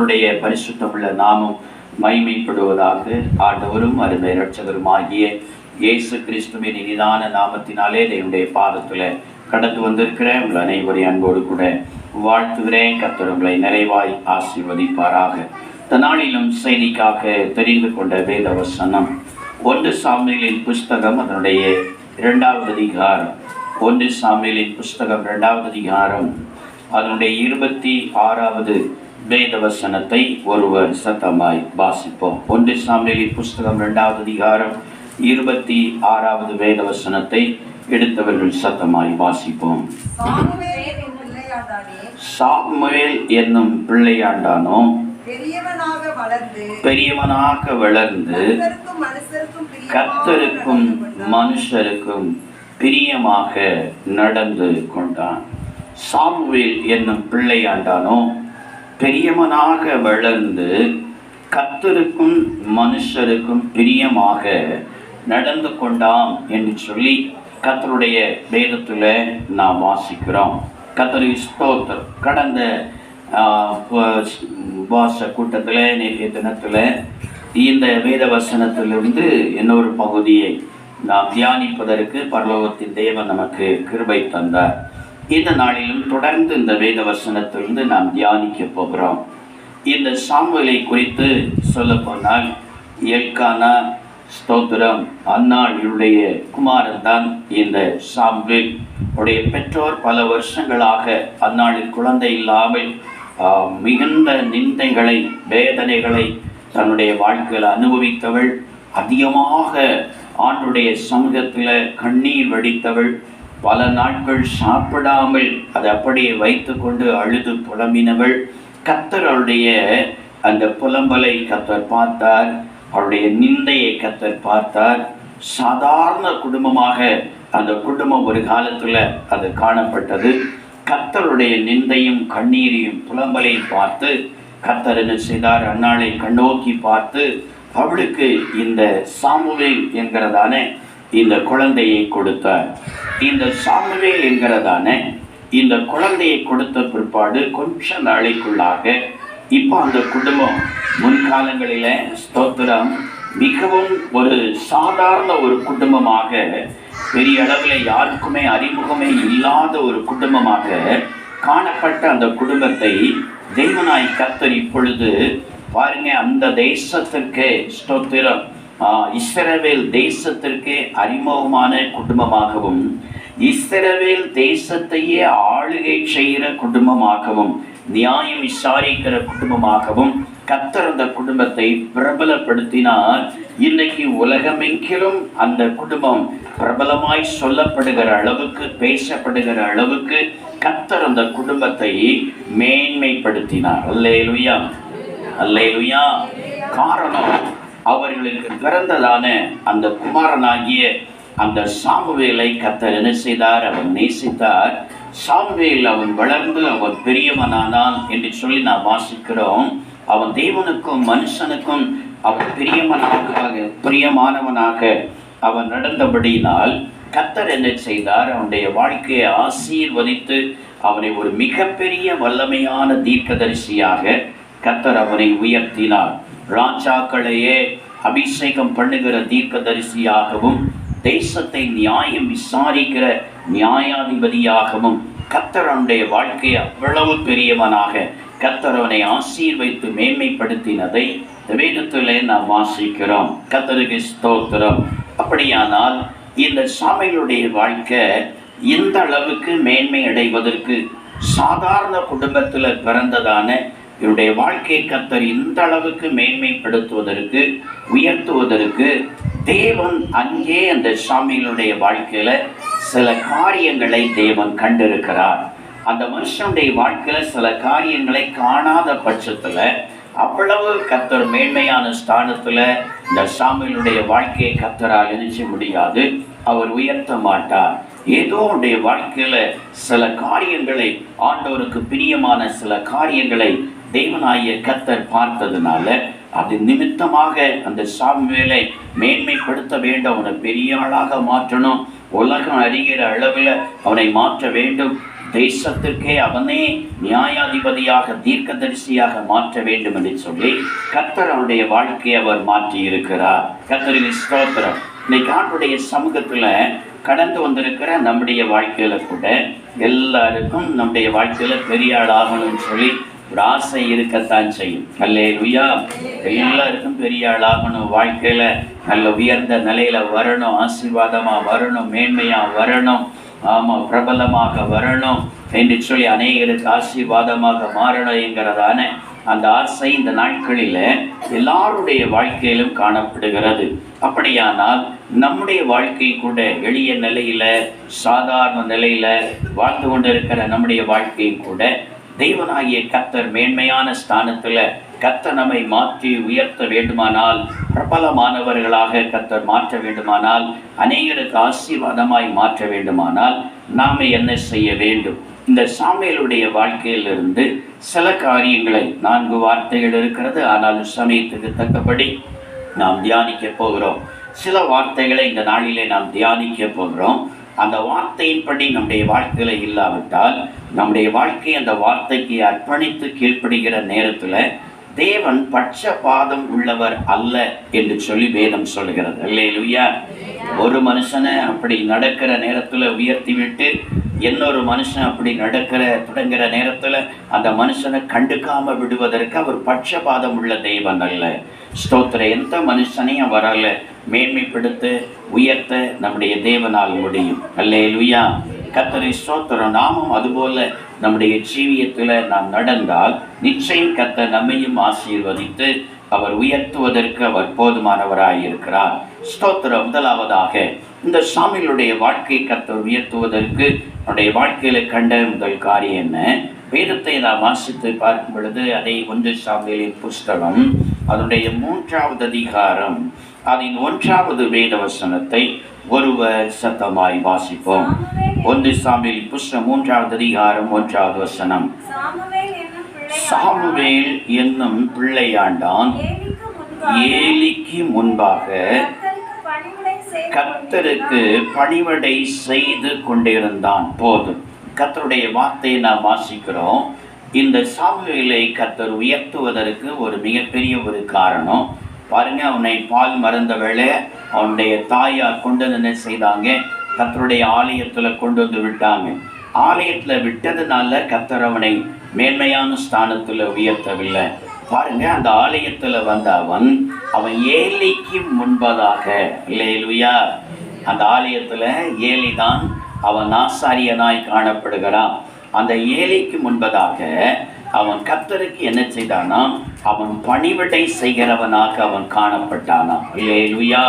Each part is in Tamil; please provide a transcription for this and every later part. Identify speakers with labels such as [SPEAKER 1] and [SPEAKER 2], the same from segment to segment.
[SPEAKER 1] கர்த்தருடைய பரிசுத்தமுள்ள நாமம் மகிமைப்படுவதாக. ஆண்டவரும் அருமை இரட்சகருமாகிய இயேசு கிறிஸ்துவின் இனிதான நாமத்தினாலே என்னுடைய பாதத்தில் கடந்து வந்திருக்கிற உங்கள் அனைவரையும் அன்போடு கூட வாழ்த்துகிறேன். கர்த்தர் உங்களை நிறைவாய் ஆசீர்வதிப்பாராக. இந்த நாளிலும் செய்திக்காக தெரிந்து கொண்ட வேத வசனம் 1 சாமுவேலின் புஸ்தகம் அதனுடைய 2வது அதிகாரம். 1 சாமுவேலின் புஸ்தகம் 2வது அதிகாரம் அதனுடைய 26வது வேத வசனத்தை ஒருவர் சத்தமாய் வாசிப்போம். 1 சாமுவேலின் புஸ்தகம் 2வது அதிகாரம் 26வது வேத வசனத்தை எடுத்தவர்கள் சத்தமாய் வாசிப்போம். சாமுவேல் என்னும் பிள்ளையாண்டானோ பெரியவனாக வளர்ந்து கர்த்தருக்கும் மனுஷருக்கும் பிரியமாக நடந்து கொண்டான். சாமுவேல் என்னும் பிள்ளையாண்டானோ பெரியவனாக வளர்ந்து கர்த்தருக்கும் மனுஷருக்கும் பிரியமாக நடந்து கொண்டான் என்று சொல்லி கர்த்தருடைய வேதத்தில் நாம் வாசிக்கிறோம். கர்த்தருக்கு ஸ்தோத்திரம். கடந்த உபவாச கூட்டத்தில் நேற்றைய தினத்தில் இந்த வேத வசனத்திலிருந்து இன்னொரு பகுதியை நாம் தியானிப்பதற்கு பரலோகத்தின் தேவன் நமக்கு கிருபை தந்தார். இந்த நாளிலும் தொடர்ந்து இந்த வேத வசனத்திலிருந்து நாம் தியானிக்க போகிறோம். இந்த சாமுவேலை குறித்து சொல்ல போனால் எல்கானா ஸ்தோத்திரம் அன்னாளுடைய குமாரன் தான் இந்த சாமுவேல். உடைய பெற்றோர் பல வருஷங்களாக அன்னாளில் குழந்தை இல்லாமல் மிகுந்த நிந்தைகளை வேதனைகளை தன்னுடைய வாழ்க்கையில் அனுபவித்தவள், அதிகமாக ஆண்டுடைய சமூகத்தில் கண்ணீர் வடித்தவள், பல நாட்கள் சாப்பிடாமல் அதை அப்படியே வைத்து கொண்டு அழுது புலம்பினவள். கர்த்தர் அவருடைய அந்த புலம்பலை கர்த்தர் பார்த்தார், அவருடைய நிந்தையை கர்த்தர் பார்த்தார். சாதாரண குடும்பமாக அந்த குடும்பம் ஒரு காலத்தில் அது காணப்பட்டது. கர்த்தருடைய நிந்தையும் கண்ணீரையும் புலம்பலையும் பார்த்து கர்த்தர் என்ன செய்தார்? அன்னாளை கண்ணோக்கி பார்த்து அவளுக்கு இந்த சாமுவேல் என்கிறதான இந்த குழந்தையை கொடுத்தார். இந்த சாமுவேல் என்கிறதான இந்த குழந்தையை கொடுத்த பிற்பாடு கொஞ்ச நாளைக்குள்ளாக இப்போ அந்த குடும்பம் முன்காலங்களில் ஸ்தோத்திரம் மிகவும் ஒரு சாதாரண ஒரு குடும்பமாக, பெரிய அளவில் யாருக்குமே அறிமுகமே இல்லாத ஒரு குடும்பமாக காணப்பட்ட அந்த குடும்பத்தை தேவனாய் கர்த்தர் இப்பொழுது பாருங்க, அந்த தேசத்திற்கு ஸ்தோத்திரம் இஸ்ரவேல் தேசத்திற்கு அறிமுகமான குடும்பமாகவும் இஸ்ரவேல் தேசத்தையே ஆளுகை செய்கிற குடும்பமாகவும் நியாயம் விசாரிக்கிற குடும்பமாகவும் கர்த்தர் அந்த குடும்பத்தை பிரபலப்படுத்தினார். இன்னைக்கு உலகமெங்கிலும் அந்த குடும்பம் பிரபலமாய் சொல்லப்படுகிற அளவுக்கு, பேசப்படுகிற அளவுக்கு கர்த்தர் அந்த குடும்பத்தை மேன்மைப்படுத்தினார். அல்லேலூயா, அல்லேலூயா. காரணம், அவர்களுக்கு பிறந்ததான அந்த குமாரனாகிய அந்த சாமுவேலை கர்த்தர் என்ன செய்தார்? அவன் நேசித்தார். சாமுவேல் அவன் வளர்ந்து அவன் பெரியவனானான் என்று சொல்லி நாம் வாசிக்கிறோம். அவன் தேவனுக்கும் மனுஷனுக்கும் அவன் பிரியமானவனாக அவன் நடந்தபடியினால் கர்த்தர் என்ன செய்தார்? அவனுடைய வாழ்க்கையை ஆசீர்வதித்து அவனை ஒரு மிகப்பெரிய வல்லமையான தீர்க்கதரிசியாக கர்த்தர் அவனை உயர்த்தினார். ராஜாக்களையே அபிஷேகம் பண்ணுகிற தீர்க்கதரிசியாகவும் தேசத்தை நியாயம் விசாரிக்கிற நியாயாதிபதியாகவும் கர்த்தர் அவனுடைய வாழ்க்கையை அவ்வளவு பெரியவனாக கர்த்தர் அவனை ஆசீர்வைத்து மேன்மைப்படுத்தினதை வேதத்திலே நாம் வாசிக்கிறோம். கர்த்தருக்கு ஸ்தோத்திரம். அப்படியானால் இந்த சாமுவேலுடைய வாழ்க்கை இந்த அளவுக்கு மேன்மை அடைவதற்கு, சாதாரண குடும்பத்தில் பிறந்ததான இவருடைய வாழ்க்கையை கர்த்தர் இந்த அளவுக்கு மேன்மைப்படுத்துவதற்கு, உயர்த்துவதற்கு தேவன் அங்கே அந்த சாமுவேலுடைய வாழ்க்கையில சில காரியங்களை தேவன் கண்டிருக்கிறார். அந்த மனுஷனுடைய வாழ்க்கையில சில காரியங்களை காணாத பட்சத்துல அவ்வளவு கர்த்தர் மேன்மையான ஸ்தானத்துல இந்த சாமுவேலுடைய வாழ்க்கையை கர்த்தரால் நினைச்ச முடியாது, அவர் உயர்த்த மாட்டார். ஏதோ அவருடைய வாழ்க்கையில சில காரியங்களை, ஆண்டவருக்கு பிரியமான சில காரியங்களை தேவனாகிய கர்த்தர் பார்த்ததுனால அது நிமித்தமாக அந்த சாமுவேலை மேன்மைப்படுத்த வேண்டும், அவனை பெரிய ஆளாக மாற்றணும், உலகம் அறிகிற அளவில் அவனை மாற்ற வேண்டும், தேசத்திற்கே அவனே நியாயாதிபதியாக தீர்க்கதரிசியாக மாற்ற வேண்டும் என்று சொல்லி கர்த்தர் அவருடைய வாழ்க்கையை அவர் மாற்றி இருக்கிறார். கர்த்தரின் ஸ்தோத்திரம். இன்னைக்கு ஆண்டுடைய சமூகத்துல கடந்து வந்திருக்கிற நம்முடைய வாழ்க்கையில கூட எல்லாருக்கும் நம்முடைய வாழ்க்கையில பெரிய ஆள் ஆகணும்னு சொல்லி ஒரு ஆசை இருக்கத்தான் செய்யும். அல்லேலூயா. எல்லாருக்கும் பெரிய ஆள் ஆகணும், வாழ்க்கையில நல்ல உயர்ந்த நிலையில வரணும், ஆசீர்வாதமா வரணும், மேன்மையா வரணும், ஆமா பிரபலமாக வரணும் என்று சொல்லி அநேகருக்கு ஆசீர்வாதமாக மாறணும் என்கிறதான அந்த ஆசை இந்த நாட்களில் எல்லாருடைய வாழ்க்கையிலும் காணப்படுகிறது. அப்படியானால் நம்முடைய வாழ்க்கை கூட எளிய நிலையில சாதாரண நிலையில வாழ்ந்து கொண்டிருக்கிற நம்முடைய வாழ்க்கையும் கூட தெய்வனாகிய கர்த்தர் மேன்மையான ஸ்தானத்துல கர்த்தர் நம்மை மாற்றி உயர்த்த வேண்டுமானால், பிரபலமானவர்களாக கர்த்தர் மாற்ற வேண்டுமானால், அநேகருக்கு ஆசீர்வாதமாய் மாற்ற வேண்டுமானால் நாம என்ன செய்ய வேண்டும்? இந்த சாமுவேலுடைய வாழ்க்கையிலிருந்து சில காரியங்களை 4 வார்த்தைகள் இருக்கிறது. ஆனாலும் சமயத்துக்கு தக்கபடி நாம் தியானிக்க போகிறோம். சில வார்த்தைகளை இந்த நாளிலே நாம் தியானிக்க போகிறோம். அந்த வார்த்தையின்படி நம்முடைய வாழ்க்கையில இல்லாவிட்டால் நம்முடைய வாழ்க்கை அந்த வார்த்தைக்கு அர்ப்பணித்து கீழ்ப்படுகிற நேரத்துல தேவன் பட்சபாதம் உள்ளவர் அல்ல என்று சொல்லி வேதம் சொல்கிறது. அல்லேலூயா. ஒரு மனுஷனை அப்படி நடக்கிற நேரத்துல உயர்த்தி விட்டு இன்னொரு மனுஷன் அப்படி தொடங்குற நேரத்துல அந்த மனுஷனை கண்டுக்காம விடுவதற்கு அவர் பட்சபாதம் உள்ள தெய்வம் அல்ல. ஸ்தோத்திரம். எந்த மனுஷனையும் வரல மேன்மைப்படுத்த உயர்த்த நம்முடைய தேவனால் முடியும். அல்லேலூயா. கர்த்தரை ஸ்தோத்திரம். நாமும் அதுபோல நம்முடைய ஜீவியத்தில் நாம் நடந்தால் நிச்சயம் கர்த்தர் நம்மையும் ஆசீர்வதித்து அவர் உயர்த்துவதற்கு அவர் போதுமானவராயிருக்கிறார். ஸ்தோத்திரம். முதலாவதாக இந்த சாமுவேலுடைய வாழ்க்கை கர்த்தர் உயர்த்துவதற்கு அவருடைய வாழ்க்கையில கண்ட முதல் காரியம் என்ன? வேதத்தை நாம் வாசித்து பார்க்கும் பொழுது அதை 1 சாமுவேலின் புஸ்தகம் அதனுடைய 3வது அதிகாரம் அதன் 1வது வேத வசனத்தை ஒருவர் சத்தமாய் வாசிப்போம். 1 சாமுவேலின் புஸ்தகம் 3வது அதிகாரம் 1வது வசனம். சாமுவேல் என்னும் பிள்ளையாண்டான் ஏலிக்கு முன்பாக கர்த்தருக்கு பணிவிடை செய்து கொண்டிருந்தான். போதும். கர்த்தருடைய வார்த்தையை நாம் வாசிக்கிறோம். இந்த சாமுவேலை கர்த்தர் உயர்த்துவதற்கு ஒரு மிகப்பெரிய ஒரு காரணம் பாருங்க. அவனை பால் மறந்த வேளை அவனுடைய தாயார் கொண்டு என்ன செய்தாங்க? கர்த்தருடைய ஆலயத்துல கொண்டு வந்து விட்டாங்க. ஆலயத்துல விட்டதுனால கர்த்தர் அவனை மேன்மையான ஸ்தானத்துல உயர்த்தவில்லை. பாருங்க, அந்த ஆலயத்துல வந்த அவன் ஏலிக்கு முன்பதாக, அல்லேலூயா, அந்த ஆலயத்துல ஏலிதான் அவன் ஆசாரியனாய் காணப்படுகிறான். அந்த ஏலிக்கு முன்பதாக அவன் கர்த்தருக்கு என்ன செய்தானா? அவன் பணிவிடை செய்கிறவனாக அவன் காணப்பட்டானா. அல்லேலூயா.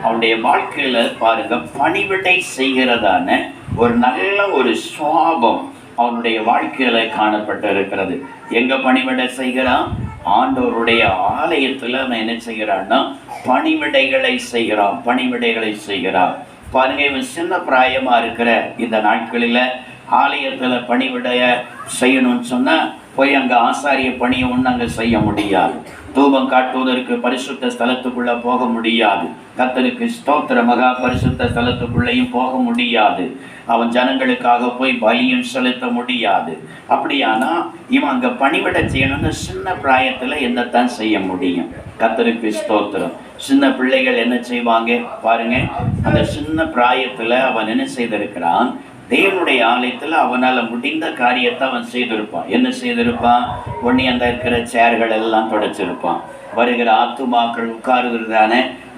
[SPEAKER 1] அவனுடைய வாழ்க்கையில பாருங்க, பணிவிடை செய்கிறதான ஒரு நல்ல ஒரு சுவாபம் அவனுடைய வாழ்க்கையில காணப்பட்டு இருக்கிறது. எங்க பணிவிடை செய்கிறான்? ஆண்டவருடைய ஆலயத்துல அவன் என்ன செய்கிறான்னா பணிவிடைகளை செய்கிறான். பாருங்க, இவன் சின்ன பிராயமா இருக்கிற இந்த நாட்களில ஆலயத்துல பணிவிடைய செய்யணும்னு சொன்னா போய் அங்க ஆசாரிய பணியை ஒன்று அங்க செய்ய முடியாது. தூபம் காட்டுவதற்கு பரிசுத்த ஸ்தலத்துக்குள்ள போக முடியாது. கர்த்தருக்கு ஸ்தோத்திர மகா பரிசுத்த ஸ்தலத்துக்குள்ளேயும் போக முடியாது. அவன் ஜனங்களுக்காக போய் பலியும் செலுத்த முடியாது. அப்படியானா இவன் அங்க பணிவிட செய்யணும்னு சின்ன பிராயத்துல என்னத்தான் செய்ய முடியும்? கர்த்தருக்கு ஸ்தோத்திரம். சின்ன பிள்ளைகள் என்ன செய்வாங்க பாருங்க, அந்த சின்ன பிராயத்துல அவன் என்ன செய்திருக்கிறான்? தேவனுடைய ஆலயத்துல அவனால முடிந்த காரியத்தை அவன் செய்திருப்பான். என்ன செய்திருப்பான்? ஒண்ணி அந்த இருக்கிற சேர்கள் எல்லாம் துடைச்சிருப்பான். வருகிற ஆத்துமாக்கள் உட்காருகிறதான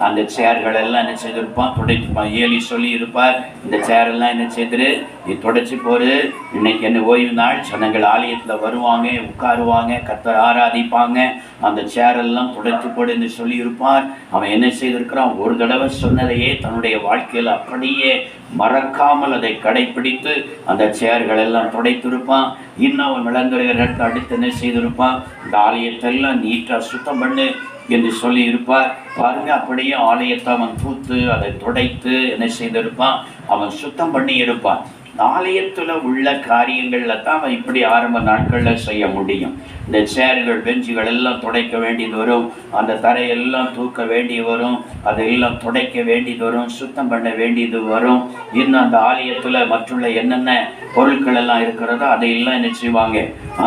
[SPEAKER 1] அந்த சேர்கள் எல்லாம் என்ன செய்திருப்பான்? துடைச்சிருப்பான். ஏலி சொல்லி இருப்பார், இந்த சேரெல்லாம் என்ன செய்திரு, நீ துடைச்சி போரு, இன்னைக்கு என்ன ஓய்வு நாள், ஜனங்கள் ஆலயத்துல வருவாங்க, உட்காருவாங்க, கர்த்தர் ஆராதிப்பாங்க, அந்த சேரெல்லாம் துடைச்சி போடு என்று சொல்லி இருப்பார். அவன் என்ன செய்திருக்கிறான்? ஒரு தடவை சொன்னதையே தன்னுடைய வாழ்க்கையில் அப்படியே மறக்காமல் அதை கடைபிடித்து அந்த சேர்கள் எல்லாம் துடைத்திருப்பான். இன்னும் அவன் விளங்குகிற அடுத்து என்ன செய்திருப்பான்? இந்த ஆலயத்தெல்லாம் நீட்டா சுத்தம் பண்ணு என்று சொல்லி இருப்பார். பாருங்க, அப்படியே ஆலயத்தை அவன் தூத்து அதை துடைத்து என்ன செய்திருப்பான்? அவன் சுத்தம் பண்ணி இருப்பான். ஆலயத்தில் உள்ள காரியங்கள்ல தான் அவன் இப்படி ஆரம்ப நாட்களில் செய்ய முடியும். இந்த சேர்கள் பெஞ்சுகள் எல்லாம் துடைக்க வேண்டியது வரும், அந்த தரையெல்லாம் தூக்க வேண்டியது வரும், அதையெல்லாம் துடைக்க வேண்டியது வரும், சுத்தம் பண்ண வேண்டியது வரும். இன்னும் அந்த ஆலயத்தில் மற்றுள்ள என்னென்ன பொருட்கள் எல்லாம் இருக்கிறதோ அதையெல்லாம் என்ன செய்வாங்க,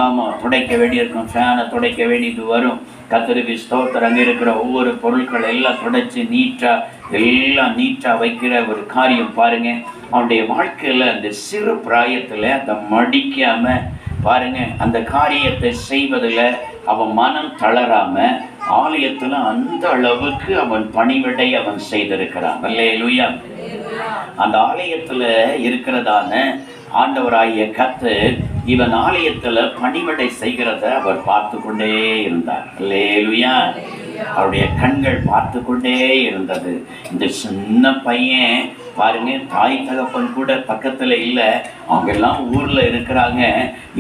[SPEAKER 1] ஆமாம் துடைக்க வேண்டியிருக்கும். ஃபேனை துடைக்க வேண்டியது வரும். கர்த்தருக்கு ஸ்தோத்திரம். அங்கே இருக்கிற ஒவ்வொரு பொருட்கள் எல்லாம் துடைச்சி எல்லாம் நீட்டாக வைக்கிற ஒரு காரியம் பாருங்க. அவனுடைய வாழ்க்கையில் அந்த சிறு பிராயத்தில் அதை மடிக்காம பாருங்க, அந்த காரியத்தை செய்வதில் அவன் மனம் தளராம ஆலயத்தில் அந்த அளவுக்கு அவன் பணிவிடை அவன் செய்திருக்கிறான். அல்லேலூயா. அந்த ஆலயத்தில் இருக்கிறதான ஆண்டவராகிய கர்த்தர் இவன் ஆலயத்தில் பணிவிடை செய்கிறத அவர் பார்த்து கொண்டே இருந்தார். அல்லேலூயா. அவருடைய கண்கள் பார்த்து கொண்டே இருந்தது. இந்த சின்ன பையன் பாருங்க, தாய் தகப்பன் கூட பக்கத்தில் இல்லை, அவங்க எல்லாம் ஊரில் இருக்கிறாங்க.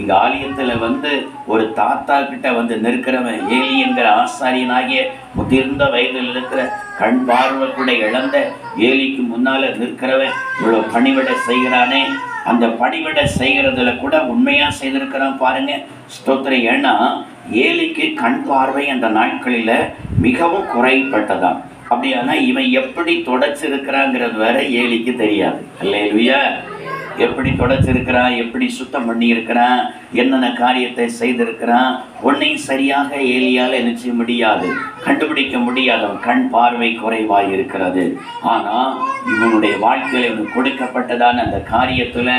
[SPEAKER 1] இங்கே ஆலயத்தில் ஒரு தாத்தா கிட்ட நிற்கிறவன் ஏலி என்கிற ஆசாரியனாகிய முதிர்ந்த வயதில் இருக்கிற கண் பார்வை கூட இழந்த ஏலிக்கு முன்னால் நிற்கிறவன் இவ்வளோ பணிவிடை செய்கிறானே. அந்த பணிவிடை செய்கிறதுல கூட உண்மையாக செய்திருக்கிறான் பாருங்க. ஸ்தோத்திரம். ஏன்னா ஏலிக்கு கண் பார்வை அந்த நாட்களில் மிகவும் குறைப்பட்டதான். அப்படியானா இவன் எப்படி தொடச்சிருக்கிறாங்கிறது வேற ஏலிக்கு தெரியாது. அல்லேலூயா. எப்படி தொடச்சிருக்கிறான், எப்படி சுத்தம் பண்ணி இருக்கிறான், என்னென்ன காரியத்தை செய்திருக்கிறான், ஒன்னையும் சரியாக ஏலியால் என்ன செய்ய முடியாது, கண்டுபிடிக்க முடியாது. அவன் கண் பார்வை குறைவாய் இருக்கிறது. ஆனால் இவனுடைய வாழ்க்கையில் இவனுக்கு கொடுக்கப்பட்டதான அந்த காரியத்தில்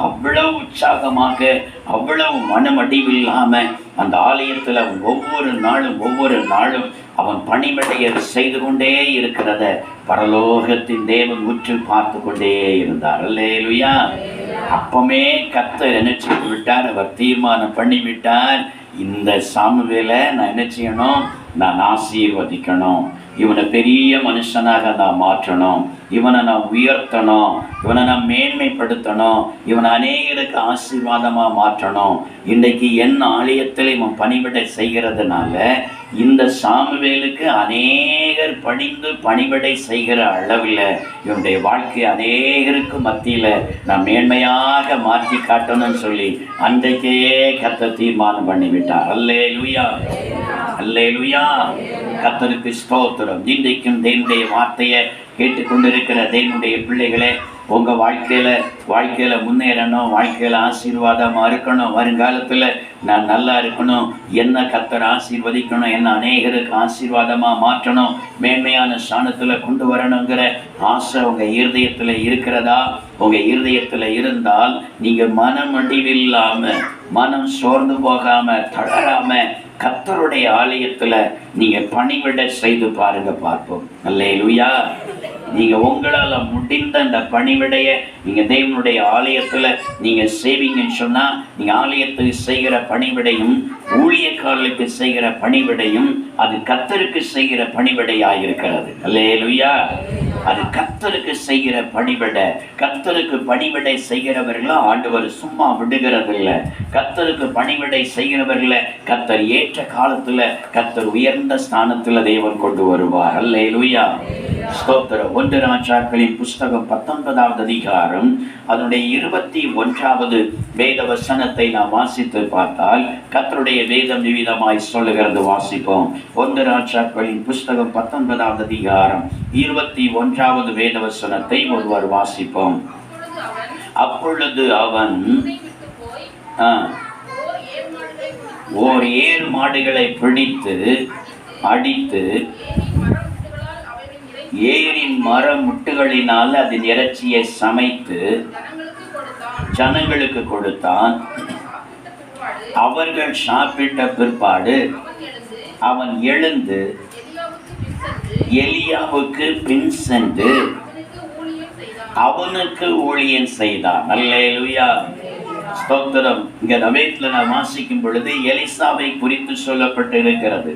[SPEAKER 1] அவ்வளவு உற்சாகமாக, அவ்வளவு மனமடிவில்லாமல் அந்த ஆலயத்தில் ஒவ்வொரு நாளும் அவன் பணிவிடையை செய்து கொண்டே இருக்கிறத பரலோகத்தின் தேவன் உற்று பார்த்து கொண்டே இருந்தார். அல்லேலூயா. அப்பமே கர்த்தர் என்ன செய்து விட்டார், அவர் தீர்மானம் பண்ணிவிட்டார், இந்த சாமுவேலை நான் என்ன செய்யணும், நான் ஆசீர்வதிக்கணும், இவனை பெரிய மனுஷனாக நான் மாற்றணும், இவனை நான் உயர்த்தணும், இவனை நான் மேன்மைப்படுத்தணும், இவனை அநேகருக்கு ஆசீர்வாதமாக மாற்றணும். இன்றைக்கு என் ஆலயத்தில் இவன் பணிவிடை செய்கிறதுனால இந்த சாமுவேலுக்கு அநேகர் பணிந்து பணிவிடை செய்கிற அளவில் இவனுடைய வாழ்க்கை அநேகருக்கு மத்தியில் நான் மேன்மையாக மாற்றி காட்டணும்னு சொல்லி அன்றைக்கே கர்த்தர் தீர்மானம் பண்ணிவிட்டார். அல்லேலூயா. அல்லேலூயா. கர்த்தருக்கு ஸ்தோத்திரம். இன்றைக்கும் தேவனுடைய வார்த்தையை கேட்டுக்கொண்டிருக்கிற தேவனுடைய பிள்ளைகளே, உங்கள் வாழ்க்கையில் முன்னேறணும், வாழ்க்கையில் ஆசீர்வாதமாக இருக்கணும், வருங்காலத்தில் நான் நல்லா இருக்கணும், என்ன கர்த்தர் ஆசீர்வதிக்கணும், என்ன அநேகருக்கு ஆசீர்வாதமாக மாற்றணும், மேன்மையான ஸ்தானத்தில் கொண்டு வரணுங்கிற ஆசை உங்கள் இருதயத்தில் இருக்கிறதா? உங்கள் இருதயத்தில் இருந்தால் நீங்கள் மனமடிவில்லாமல், மனம் சோர்ந்து போகாமல், தளராமல் கர்த்தருடைய ஆலயத்தில் நீங்கள் பணிவிடை செய்து பாருங்க, பார்ப்போம். அல்லேலூயா. நீங்கள் உங்களால் முடிந்த அந்த பணிவிடையை நீங்கள் தேவனுடைய ஆலயத்தில் நீங்கள் செய்வீங்கன்னு சொன்னால், நீங்கள் ஆலயத்துக்கு செய்கிற பணிவிடையும் ஊழியக்காரர்களுக்கு செய்கிற பணிவிடையும் அது கர்த்தருக்கு செய்கிற பணிவிடையாக இருக்கிறது. அல்லேலூயா. அது கர்த்தருக்கு செய்கிற பணிவிடை. கர்த்தருக்கு பணிவிடை செய்கிறவர்களும் ஆண்டவர் சும்மா விடுகிறதில்லை. கர்த்தருக்கு பணிவிடை செய்கிறவர்களை கர்த்தர் ஏற்ற காலத்தில் கர்த்தர் உயர்ந்த ஸ்தானத்தில் தேவன் கொண்டு வருவார். அல்லேலூயா. ஸ்தோத்திரம். 1 ராஜாக்களின் புஸ்தகம் 19வது அதிகாரம் அதனுடைய 21வது வேத வசனத்தை நாம் வாசித்து பார்த்தால் கர்த்தருடைய வேதம் விவிதமாய் சொல்லுகிறது. வாசிப்போம். 1 ராஜாக்களின் புஸ்தகம் 19வது அதிகாரம் 21வது வேத வசனத்தை ஒருவர் வாசிப்போம். அப்பொழுது அவன் ஓர் ஏர் மாடுகளை பிடித்து அடித்து ஏரின் மர முட்டுகளினால் அதன் இறைச்சியை சமைத்து ஜனங்களுக்கு கொடுத்தான். அவர்கள் சாப்பிட்ட பிற்பாடு அவன் எழுந்து எலியாவுக்கு பின் சென்று அவனுக்கு ஊழியம் செய்தான். அல்லேலூயா. ஸ்தோத்திரம். இங்க நவேத்துல நான் வாசிக்கும் பொழுது எலிசாவை குறித்து சொல்லப்பட்டு இருக்கிறது.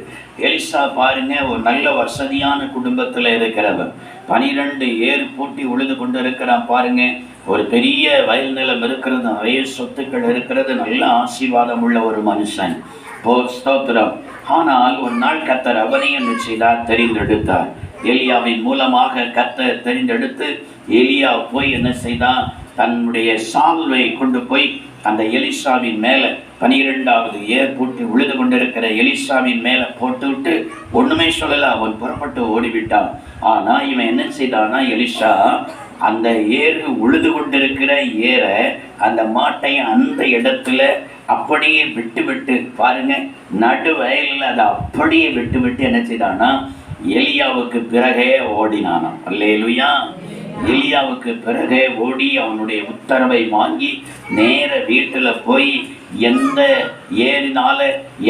[SPEAKER 1] எலிசா பாருங்க, ஒரு நல்ல வசதியான குடும்பத்துல இருக்கிறவர். 12 ஏர் பூட்டி உழுது கொண்டு இருக்கிறான் பாருங்க. ஒரு பெரிய வயல் நிலம் இருக்கிறது, நிறைய சொத்துக்கள் இருக்கிறது, நல்ல ஆசீர்வாதம் உள்ள ஒரு மனுஷன். ஸ்தோத்திரம். ஆனால் ஒரு நாள் கர்த்தர் அவனை என்ன செய்தார், தெரிந்தெடுத்தார். எலியாவின் மூலமாக கர்த்தர் தெரிந்தெடுத்து எலியா போய் என்ன செய்தான், தன்னுடைய சால்வை கொண்டு போய் அந்த எலிசாவின் மேலே 12வது ஏர் பூட்டி உழுது கொண்டிருக்கிற எலிசாவின் மேலே போட்டுவிட்டு ஒன்றுமே சொல்லலை. அவன் புறப்பட்டு ஓடிவிட்டான். ஆனால் இவன் என்ன செய்தான்னா, எலிசா அந்த ஏறு உழுது கொண்டிருக்கிற ஏரை அந்த மாட்டை அந்த இடத்துல அப்படியே விட்டு பாருங்க, நடு வயலில் அதை அப்படியே விட்டு என்ன செய்தானா, எலியாவுக்கு பிறகே ஓடினானாம். அல்லேலூயா. எலியாவுக்கு பிறகே ஓடி அவனுடைய உத்தரவை வாங்கி நேர வீட்டில் போய் எந்த ஏறினால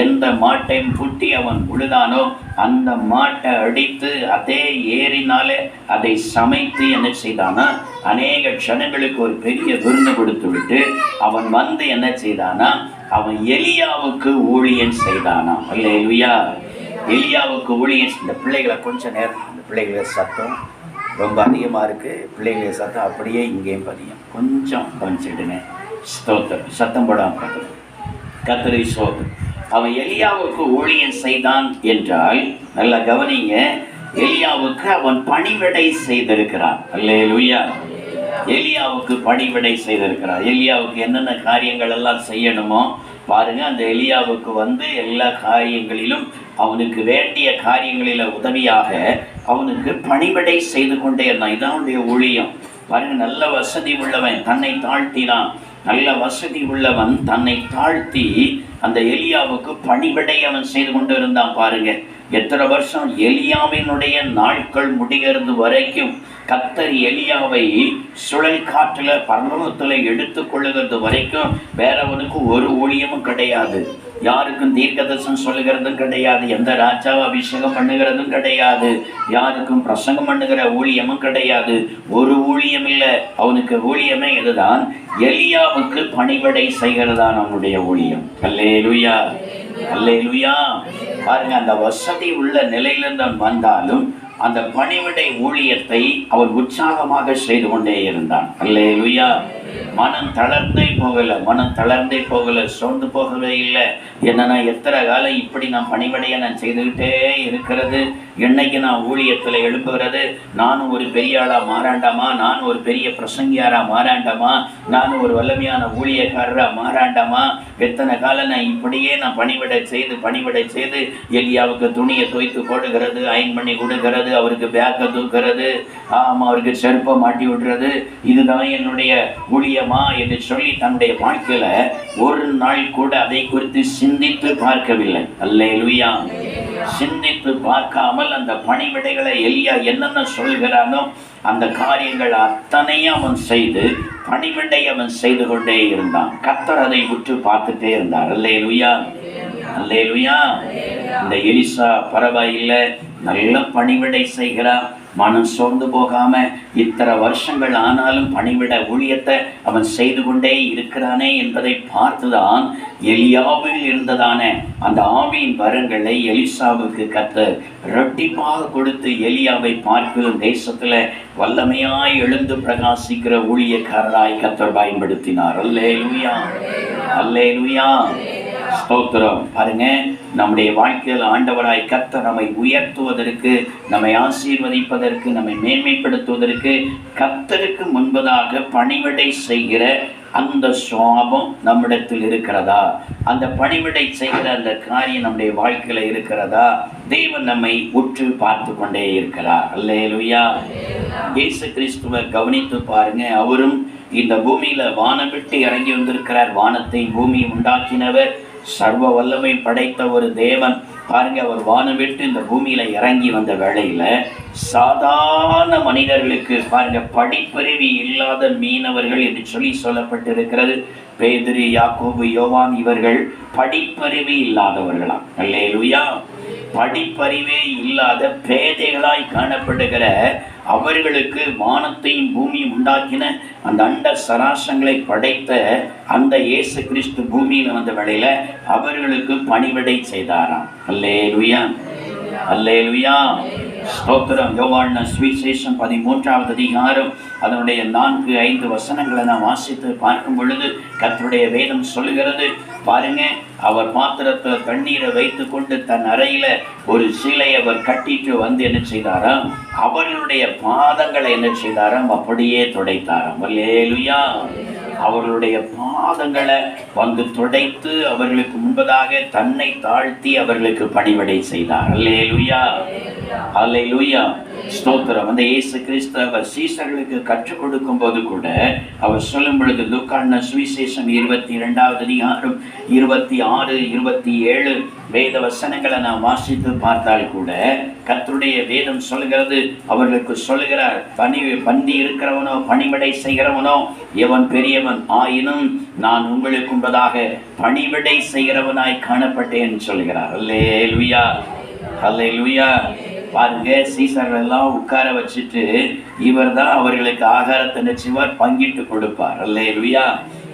[SPEAKER 1] எந்த மாட்டையும் பூட்டி அவன் உழுதானோ அந்த மாட்டை அடித்து அதே ஏறினால அதை சமைத்து என்ன செய்தானா, அநேக க்ஷணங்களுக்கு ஒரு பெரிய விருந்து கொடுத்து விட்டு அவன் வந்து என்ன செய்தானா, அவன் எலியாவுக்கு ஊழியம் செய்தானா. அல்லேலூயா. எலியாவுக்கு ஊழியம். இந்த பிள்ளைகளை கொஞ்ச நேரம், இந்த பிள்ளைகளை சத்தம் ரொம்ப அதிகமாக இருக்குது. பிள்ளைகளை சத்தம் அப்படியே இங்கேயும் பதியும். கொஞ்சம் கவனிச்சிடுங்க. ஸ்தோத்திரம். சத்தம் போடாமல் பார்க்கணும். கர்த்தரை ஸ்தோத்திரம். அவன் எலியாவுக்கு ஊழியம் செய்தான் என்றால் நல்லா கவனிங்க, எலியாவுக்கு அவன் பணிவிடை செய்திருக்கிறான். அல்லேலூயா. எலியாவுக்கு பணிவிடை செய்திருக்கிறான். எலியாவுக்கு என்னென்ன காரியங்கள் எல்லாம் செய்யணுமோ பாருங்க, அந்த எலியாவுக்கு வந்து எல்லா காரியங்களிலும் அவனுக்கு வேண்டிய காரியங்களில் உதவியாக அவனுக்கு பணிவிடை செய்து கொண்டே இருந்தான். இதான் அவனுடைய ஊழியம். பாருங்க, நல்ல வசதி உள்ளவன் தன்னை தாழ்த்தினான். நல்ல வசதி உள்ளவன் தன்னை தாழ்த்தி அந்த எலியாவுக்கு பணிவிடை அவன் செய்து கொண்டு இருந்தான். பாருங்க, எத்தனை வருஷம் எலியாவினுடைய நாட்கள் முடிகிறது வரைக்கும் கர்த்தர் எலியாவை சுழல் காற்றுல பர்வதத்துல எடுத்து கொள்ளுகிறது வரைக்கும் வேறவனுக்கு ஒரு ஊழியமும் கிடையாது. யாருக்கும் தீர்க்கதரிசனம் சொல்லுகிறதும் கிடையாது. எந்த ராஜாவை அபிஷேகம் பண்ணுகிறதும் கிடையாது. யாருக்கும் பிரசங்கம் பண்ணுகிற ஊழியமும் கிடையாது. ஒரு ஊழியம் இல்லை. அவனுக்கு ஊழியமே இதுதான், எலியாவுக்கு பணிவிடை செய்கிறதான் அவனுடைய ஊழியம். அல்லேலூயா. அல்லேலூயா. பாருங்க, அந்த வசதி உள்ள நிலையிலிருந்து அவன் வந்தாலும் அந்த பணிவிடை ஊழியத்தை அவன் உற்சாகமாக செய்து கொண்டே இருந்தான். அல்லேலூயா. மனம் தளர்ந்தே போகல, சோர்ந்து போகவே இல்லை. என்னன்னா, எத்தனை காலம் இப்படி நான் பணிவிடையை நான் செய்துக்கிட்டே இருக்கிறது, என்னைக்கு நான் ஊழியத்தில் எழுப்புகிறது, நானும் ஒரு பெரிய ஆளாக மாறாண்டாமா, நானும் ஒரு பெரிய பிரசங்கியாராக மாறாண்டாமா, நானும் ஒரு வல்லமையான ஊழியக்காரராக மாறாண்டாமா, எத்தனை காலம் நான் இப்படியே நான் பணிவிடை செய்து எலியாவுக்கு துணியை தோய்த்து போடுகிறது, அயன் பண்ணி கொடுக்கிறது, அவருக்கு பேக்கை தூக்கிறது, அவருக்கு செருப்பை மாட்டி விடுறது, இதுதான் என்னுடைய ஊழியமா என்று சொல்லி தன்னுடைய வாழ்க்கையில ஒரு நாள் கூட அதை குறித்து சிந்தித்து பார்க்கவில்லை. அல்லேலூயா. சிந்தித்து பார்க்காமல் அந்த பணிவிடைகளை எலியா என்னென்ன சொல்கிறானோ அந்த காரியங்கள் அத்தனையும் அவன் செய்து பணிவிடை அவன் செய்து கொண்டே இருந்தான். கர்த்தர் அதை உற்று பார்த்துட்டே இருந்தார். அல்லேலூயா. அல்லேலூயா. இந்த எலிசா பரவாயில்லை, நல்ல பணிவிடை செய்கிறான், மனம் சோர்ந்து போகாம இத்தனை வருஷங்கள் ஆனாலும் பணிவிட ஊழியத்தை அவன் செய்து கொண்டே இருக்கிறானே என்பதை பார்த்துதான் எலியாவில் இருந்ததான அந்த ஆவியின் வரங்களை எலிசாவுக்கு கர்த்தர் இரட்டிப்பாக கொடுத்து எலியாவை பார்க்கலும் தேசத்துல வல்லமையாய் எழுந்து பிரகாசிக்கிற ஊழியக்காரராய் கர்த்தர் பயன்படுத்தினார். அல்லேலூயா. அல்லேலூயா. ஸ்தோத்திரம். பாருங்க, நம்முடைய வாழ்க்கையில் ஆண்டவராய் கர்த்தர் நம்மை உயர்த்துவதற்கு, நம்மை ஆசீர்வதிப்பதற்கு, நம்மை மேன்மைப்படுத்துவதற்கு கர்த்தருக்கு முன்பதாக பணிவிடை செய்கிற அந்த சுவாபம் நம்மிடத்தில் இருக்கிறதா? அந்த பணிவிடை செய்கிற அந்த காரியம் நம்முடைய வாழ்க்கையில இருக்கிறதா? தேவன் நம்மை உற்று பார்த்து கொண்டே இருக்கிறார். அல்லேலூயா. இயேசு கிறிஸ்துவை கவனித்து பாருங்க. அவரும் இந்த பூமியில வானம் விட்டு இறங்கி வந்திருக்கிறார். வானத்தை பூமி உண்டாக்கினவர், சர்வ வல்லமை படைத்த ஒரு தேவன். பாருங்க, அவர் வானம் விட்டு இந்த பூமியில இறங்கி வந்த வேளையில சாதாரண மனிதர்களுக்கு பாருங்க, படிப்பறிவு இல்லாத மீனவர்கள் என்று சொல்லி சொல்லப்பட்டிருக்கிறது. பேதுரு, யாக்கோபு, யோவான் இவர்கள் படிப்பறிவு இல்லாதவர்களாம். அல்லேலூயா. படிப்பறிவே இல்லாத பேதைகளாய் காணப்படுகிற அவர்களுக்கு வானத்தையும் பூமியும் உண்டாக்கின அந்த அண்ட சராசங்களை படைத்த அந்த இயேசு கிறிஸ்து பூமியில் வந்த வேளையில அவர்களுக்கு பணிவிடை செய்தாராம். அல்லேலூயா. அல்லேலூயா. ஸ்தோத்திரம். யோவான் சுவிசேஷம் 13வது அதிகாரம் அதனுடைய 4-5 வசனங்களை நான் வாசித்து பார்க்கும் பொழுது கர்த்தருடைய வேதம் சொல்லுகிறது பாருங்க. அவர் பாத்திரத்தில் தண்ணீரை வைத்து கொண்டு தன் அறையில ஒரு சீலை அவர் கட்டிட்டு வந்து என்ன செய்தாராம், அவர்களுடைய பாதங்களை என்ன செய்தாராம், அப்படியே துடைத்தாராம். அல்லேலூயா. அவர்களுடைய பாதங்களை வந்து துடைத்து அவர்களுக்கு முன்பதாக தன்னை தாழ்த்தி அவர்களுக்கு பணிவிடை செய்தார். அல்லேலூயா, அல்லேலூயா, ஸ்தோத்திரம். அந்த இயேசு கிறிஸ்து அவர் சீசர்களுக்கு கற்றுக் கொடுக்கும் போது கூட அவர் சொல்லும் பொழுது லூக்கான சுவிசேஷம் 22வது அதிகாரம் 26-27 வேத வசனங்களை நான் வாசித்து பார்த்தால் கூட கர்த்தருடைய வேதம் சொல்கிறது, அவர்களுக்கு சொல்லுகிறார், பந்தி இருக்கிறவனோ பணிவிடை செய்கிறவனோ எவன் பெரியவன் ஆயினும் நான் உங்களுக்கு முன்பதாக பணிவிடை செய்கிறவனாய் காணப்பட்டேன் சொல்கிறார். அல்லேலூயா, அல்லேலூயா. பாருங்க, சீசர்கள் எல்லாம் உட்கார வச்சுட்டு இவர் தான் அவர்களுக்கு ஆகாரத்தை நிச்சயவர் பங்கிட்டு கொடுப்பார். அல்லேலூயா,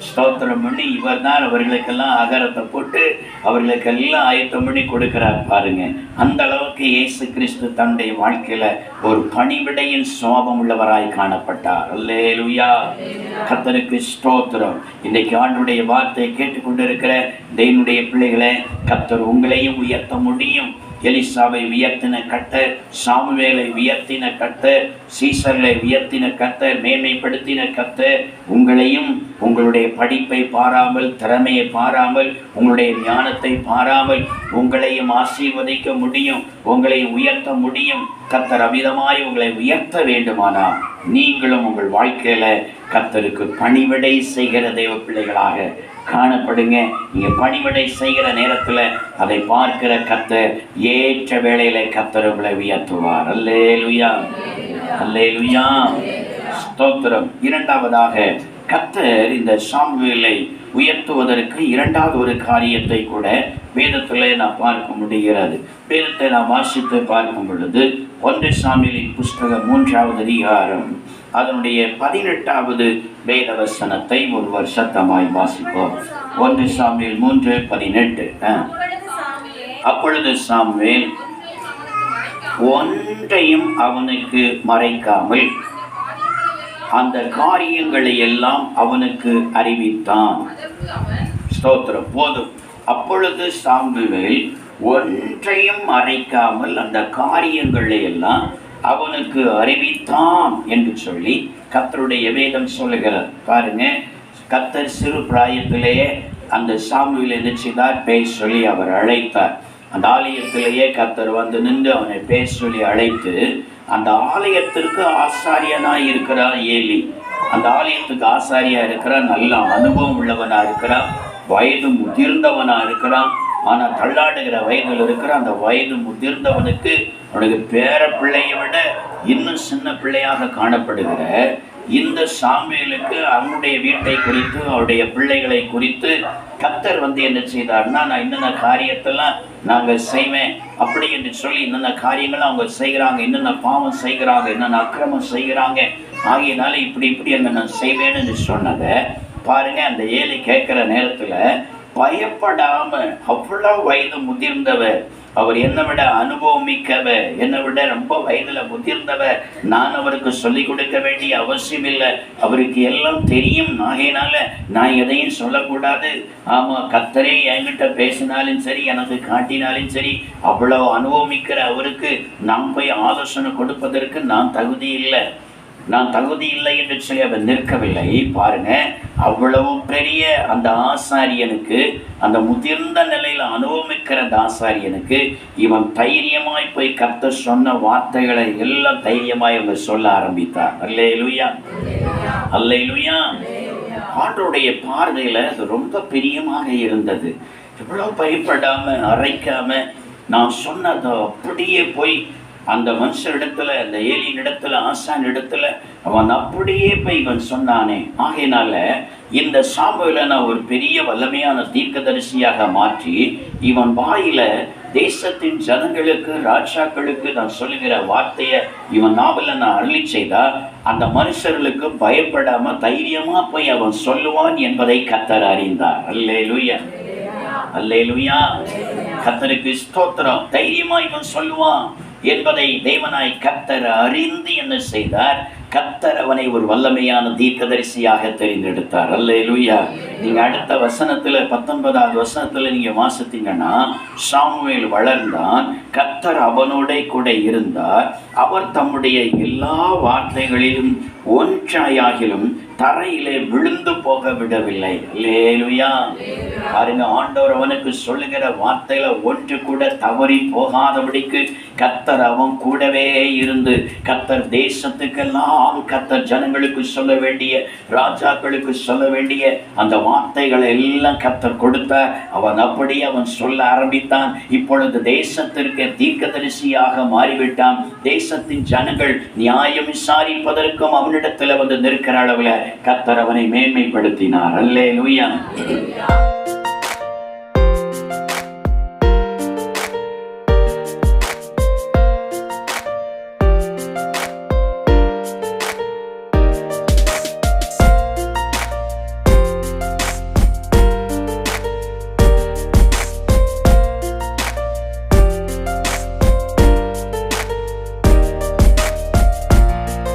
[SPEAKER 1] ஸ்தோத்திரம் பண்ணி இவர் தான் அவர்களுக்கெல்லாம் ஆகாரத்தை போட்டு அவர்களுக்கெல்லாம் ஆயத்தம் பண்ணி கொடுக்கிறார். பாருங்க, அந்த அளவுக்கு இயேசு கிறிஸ்து தன்னுடைய வாழ்க்கையில ஒரு பணிவிடையின் சுவாபம் உள்ளவராய் காணப்பட்டார். அல்லேலூயா, கர்த்தருக்கு ஸ்தோத்திரம். இன்னைக்கு ஆண்டுடைய வார்த்தையை கேட்டுக்கொண்டிருக்கிற தேவனுடைய பிள்ளைகளை கர்த்தர் உங்களையும் உயர்த்த முடியும். எலிசாவை உயர்த்தின கர்த்தர், சாமுவேலை உயர்த்தின கர்த்தர், சீசர்களை உயர்த்தின கர்த்தர், மேன்மைப்படுத்தின கர்த்தர் உங்களையும் உங்களுடைய படிப்பை பாராமல், திறமையை பாராமல், உங்களுடைய ஞானத்தை பாராமல் உங்களையும் ஆசீர்வதிக்க முடியும், உங்களை உயர்த்த முடியும். கர்த்தர் அமிதமாய் உங்களை உயர்த்த வேண்டுமானால் நீங்களும் உங்கள் வாழ்க்கையில கர்த்தருக்கு பணிவிடை செய்கிற தேவ பிள்ளைகளாக காணப்படுங்க. நீங்க பணிவிடை செய்கிற நேரத்துல அதை பார்க்கிற கர்த்தர் ஏற்ற வேளையில கர்த்தர் உங்களை உயர்த்துவார். அல்லேலூயா, அல்லேலூயா, ஸ்தோத்திரம். இரண்டாவதாக கர்த்தர் இந்த சாமுவேலை உயர்த்துவதற்கு இரண்டாவது ஒரு காரியத்தை கூட வேதத்திலே நான் பார்க்க முடிகிறது. வேதத்தை நான் வாசித்து பார்க்கும் பொழுது 1 சாமுவேலின் புஸ்தகம் 3வது அதிகாரம் அதனுடைய 18வது வேத வசனத்தை ஒருவர் சத்தமாய் வாசிப்போம். 1 சாமுவேல் 3:18. அப்பொழுது சாமுவேல் ஒன்றையும் அவனுக்கு மறைக்காமல் அந்த காரியங்களை எல்லாம் அவனுக்கு அறிவித்தான். ஸ்தோத்திரம். போதும். அப்பொழுது சாமுவேல் ஒன்றையும் மறைக்காமல் அந்த காரியங்களை எல்லாம் அவனுக்கு அறிவித்தான் என்று சொல்லி கர்த்தருடைய வேதம் சொல்லுகிறார். பாருங்க, கர்த்தர் சிறு பிராயத்திலேயே அந்த சாமுவேலை என்ன செய்தார், பேச சொல்லி அவர் அழைத்தார். அந்த ஆலயத்திலேயே கர்த்தர் வந்து நின்று அவனை பேச சொல்லி அழைத்து, அந்த ஆலயத்திற்கு ஆசாரியனாய் இருக்கிறான் ஏலி. அந்த ஆலயத்துக்கு ஆசாரியா இருக்கிறான், நல்ல அனுபவம் உள்ளவனா இருக்கிறான், வயது முதிர்ந்தவனா இருக்கிறான். ஆனால் தள்ளாடுகிற வயதில் இருக்கிற அந்த வயது முதிர்ந்தவனுக்கு அவனுக்கு பேர பிள்ளையை விட இன்னும் சின்ன பிள்ளையாக காணப்படுகிற இந்த சாமுவேலுக்கு அவனுடைய வீட்டை குறித்து அவருடைய பிள்ளைகளை குறித்து கர்த்தர் வந்து என்ன செய்தார்னா, நான் என்னென்ன காரியத்தெல்லாம் நாங்கள் செய்வேன் அப்படி என்று சொல்லி என்னென்ன காரியங்களும் அவங்க செய்கிறாங்க, என்னென்ன பாவம் செய்கிறாங்க, என்னென்ன அக்கிரமம் செய்கிறாங்க, ஆகியனால இப்படி இப்படி என்ன நான் செய்வேன்னு என்று சொன்னதை பாருங்க. அந்த ஏலி கேட்குற நேரத்தில் பயப்படாம, அவ்வளவு வயது முதிர்ந்தவர், அவர் என்னை விட அனுபவமிக்கவர், என்னை விட ரொம்ப வயதுல முதிர்ந்தவர், நான் அவருக்கு சொல்லிக் கொடுக்க வேண்டிய அவசியம் இல்லை, அவருக்கு எல்லாம் தெரியும், ஆகையினால நான் எதையும் சொல்லக்கூடாது. ஆமா, கர்த்தரே என்கிட்ட பேசினாலும் சரி, எனக்கு காட்டினாலும் சரி, அவ்வளவு அனுபவமிக்கிற அவருக்கு நான் போய் ஆலோசனை கொடுப்பதற்கு நான் தகுதி இல்லை என்று சொல்லி அவர் நிற்கவில்லை. பாருங்க, அவ்வளவு பெரிய அந்த ஆசாரியனுக்கு, அந்த முதிர்ந்த நிலையில் அனுபவமிக்கிற அந்த ஆசாரியனுக்கு இவன் தைரியமாய் போய் கர்த்தர் சொன்ன வார்த்தைகளை எல்லாம் தைரியமாய் அவர் சொல்ல ஆரம்பித்தார். அல்லேலூயா, அல்லேலூயா. ஆண்டவருடைய பார்வையில அது ரொம்ப பிரியமாக இருந்தது. எவ்வளவு பயப்படாம, அரைக்காம, நான் சொன்னதை அப்படியே போய் அந்த மனுஷனிடத்துல, அந்த ஏலியின் இடத்துல, ஆசான் இடத்துல அவன் அப்படியே போய் இவன் சொன்னானே. ஆகையினால இந்த சாமுவேலை நான் ஒரு பெரிய வல்லமையான தீர்க்கதரிசியாக மாற்றி இவன் வாயில தேசத்தின் ஜனங்களுக்கு, ராஜாக்களுக்கு நான் சொல்லுகிற வார்த்தையை இவன் நாவல நான் அருளி செய்தா அந்த மனுஷர்களுக்கு பயப்படாம தைரியமா போய் அவன் சொல்லுவான் என்பதை கர்த்தர் அறிந்தார். அல்லேலூயா, அல்லேலூயா, கர்த்தருக்கு ஸ்தோத்திரம். தைரியமா இவன் சொல்லுவான். என்பதை தேவனாய் கர்த்தர் அறிந்து என்ன செய்தார்? கர்த்தர் அவனை ஒரு வல்லமையான தீர்க்கதரிசியாக தெரிந்தெடுத்தார். அல்லேலூயா. நீங்க அடுத்த வசனத்துல 19வது வசனத்துல நீங்க வாசித்தீங்கன்னா, சாமுவேல் வளர்ந்தான், கர்த்தர் அவனோட கூட இருந்தார், அவர் தம்முடைய எல்லா வார்த்தைகளிலும் ஒன்றாயாகிலும் தரையிலே விழுந்து போக விடவில்லை. அல்லேலூயா. பாருங்க, ஆண்டவர் அவனுக்கு சொல்லுகிற வார்த்தையில ஒன்று கூட தவறி போகாதபடிக்கு கர்த்தர் அவன் கூடவே இருந்து, கர்த்தர் தேசத்துக்கெல்லாம் கர்த்தர் ஜனங்களுக்கு சொல்ல வேண்டிய, ராஜாக்களுக்கு சொல்ல வேண்டிய அந்த வார்த்தைகளை எல்லாம் கர்த்தர் கொடுத்தார். அவன் அப்படியே அவன் சொல்ல ஆரம்பித்தான். இப்பொழுது தேசத்திற்கு தீர்க்கதரிசியாக மாறிவிட்டான். தேசத்தின் ஜனங்கள் நியாயம் விசாரிப்பதற்கும் அவனிடத்தில் வந்து நிற்கிற அளவில் கர்த்தர் அவனை மேன்மைப்படுத்தினார். அல்லேலூயா.